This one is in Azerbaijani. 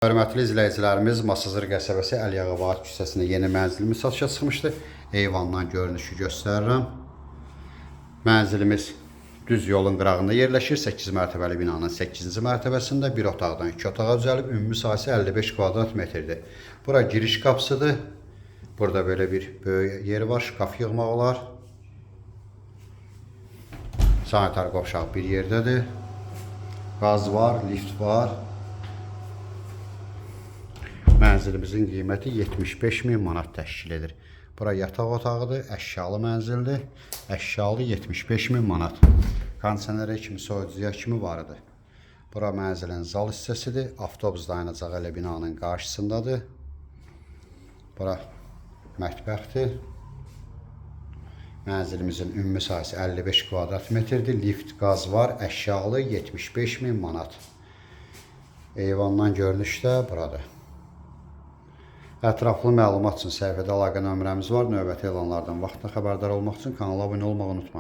Hörmətli izləyicilərimiz, Masazır qəsəbəsi Əliyağabat küçəsində yeni mənzilimiz satışa çıxmışdı. Eyvandan görünüşü göstərirəm. Mənzilimiz düz yolun qırağında yerləşir. 8 mərtəbəli binanın 8-ci mərtəbəsində bir otaqdan 2 otağa düzəlib ümumi sahəsi 55 kvadrat metrdir. Bura giriş qapısıdır. Burada belə bir böyük yeri var, şkaf yığmaq olar. Sanitar qovşaq bir yerdədir. Qaz var, lift var. Mənzilimizin qiyməti 75.000 manat təşkil edir. Bura yataq otağıdır, əşyalı mənzildir. Əşyalı 75.000 manat. Kondisionerə kimi, soyuducuya kimi varıdır. Bura mənzilin zal hissəsidir. Avtobus dayanacağı ilə binanın qarşısındadır. Bura mətbəxdir. Mənzilimizin ümumi sahəsi 55 kvadrat metrdir. Lift, qaz var, əşyalı 75.000 manat. Eyvandan görünüş də buradır. Ətraflı məlumat üçün səhifədə əlaqə nömrəmiz var. Növbəti elanlardan vaxtında xəbərdar olmaq üçün kanala abunə olmağı unutmayın.